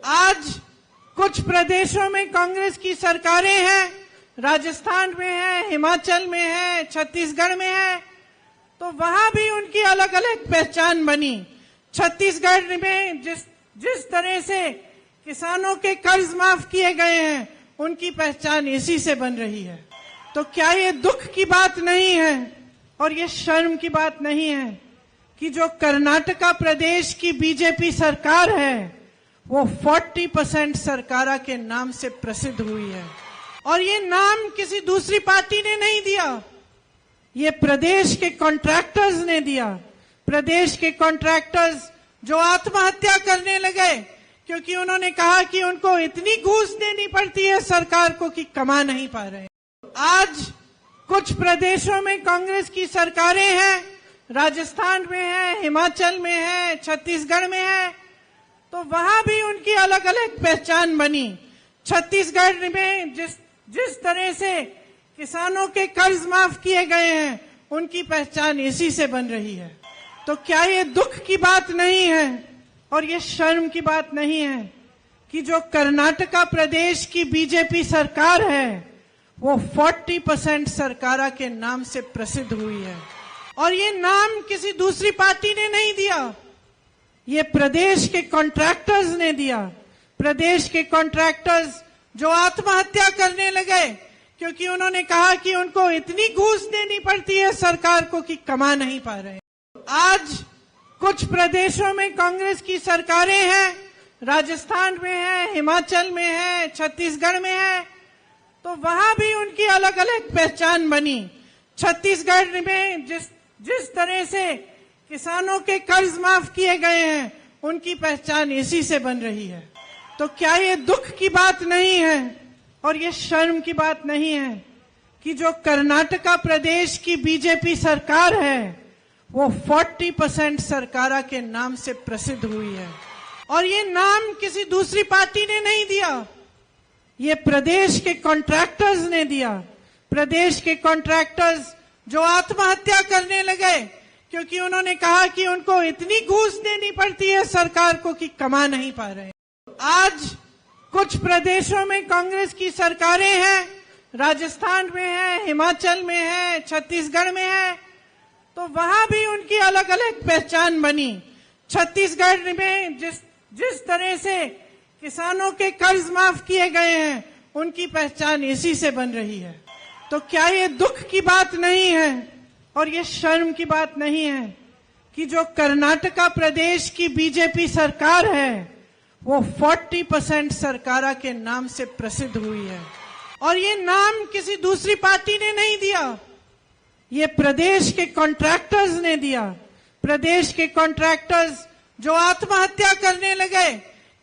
आज कुछ प्रदेशों में कांग्रेस की सरकारें हैं, राजस्थान में है, हिमाचल में है, छत्तीसगढ़ में है, तो वहां भी उनकी अलग अलग पहचान बनी। छत्तीसगढ़ में जिस तरह से किसानों के कर्ज माफ किए गए हैं, उनकी पहचान इसी से बन रही है। तो क्या ये दुख की बात नहीं है और ये शर्म की बात नहीं है कि जो कर्नाटका प्रदेश की बीजेपी सरकार है वो 40% सरकारा के नाम से प्रसिद्ध हुई है। और ये नाम किसी दूसरी पार्टी ने नहीं दिया, ये प्रदेश के कॉन्ट्रैक्टर्स ने दिया। प्रदेश के कॉन्ट्रैक्टर्स जो आत्महत्या करने लगे क्योंकि उन्होंने कहा कि उनको इतनी घूस देनी पड़ती है सरकार को कि कमा नहीं पा रहे। आज कुछ प्रदेशों में कांग्रेस की सरकारें हैं, राजस्थान में है, हिमाचल में है, छत्तीसगढ़ में है, तो वहां भी उनकी अलग अलग पहचान बनी। छत्तीसगढ़ में जिस तरह से किसानों के कर्ज माफ किए गए हैं, उनकी पहचान इसी से बन रही है। तो क्या ये दुख की बात नहीं है और ये शर्म की बात नहीं है कि जो कर्नाटका प्रदेश की बीजेपी सरकार है वो 40% सरकारा के नाम से प्रसिद्ध हुई है। और ये नाम किसी दूसरी पार्टी ने नहीं दिया, ये प्रदेश के कॉन्ट्रैक्टर्स ने दिया। प्रदेश के कॉन्ट्रैक्टर्स जो आत्महत्या करने लगे क्योंकि उन्होंने कहा कि उनको इतनी घूस देनी पड़ती है सरकार को कि कमा नहीं पा रहे। आज कुछ प्रदेशों में कांग्रेस की सरकारें हैं, राजस्थान में है, हिमाचल में है, छत्तीसगढ़ में है, तो वहां भी उनकी अलग अलग पहचान बनी। छत्तीसगढ़ में जिस तरह से किसानों के कर्ज माफ किए गए हैं, उनकी पहचान इसी से बन रही है। तो क्या ये दुख की बात नहीं है और ये शर्म की बात नहीं है कि जो कर्नाटका प्रदेश की बीजेपी सरकार है वो 40% सरकारा के नाम से प्रसिद्ध हुई है। और ये नाम किसी दूसरी पार्टी ने नहीं दिया, ये प्रदेश के कॉन्ट्रैक्टर्स ने दिया। प्रदेश के कॉन्ट्रैक्टर्स जो आत्महत्या करने लगे क्योंकि उन्होंने कहा कि उनको इतनी घूस देनी पड़ती है सरकार को कि कमा नहीं पा रहे। आज कुछ प्रदेशों में कांग्रेस की सरकारें हैं, राजस्थान में है, हिमाचल में है, छत्तीसगढ़ में है, तो वहां भी उनकी अलग अलग पहचान बनी। छत्तीसगढ़ में जिस तरह से किसानों के कर्ज माफ किए गए हैं, उनकी पहचान इसी से बन रही है। तो क्या ये दुख की बात नहीं है और ये शर्म की बात नहीं है कि जो कर्नाटका प्रदेश की बीजेपी सरकार है वो 40% सरकारा के नाम से प्रसिद्ध हुई है। और ये नाम किसी दूसरी पार्टी ने नहीं दिया, ये प्रदेश के कॉन्ट्रैक्टर्स ने दिया। प्रदेश के कॉन्ट्रैक्टर्स जो आत्महत्या करने लगे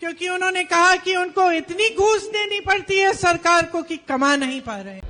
क्योंकि उन्होंने कहा कि उनको इतनी घूस देनी पड़ती है सरकार को कि कमा नहीं पा रहे।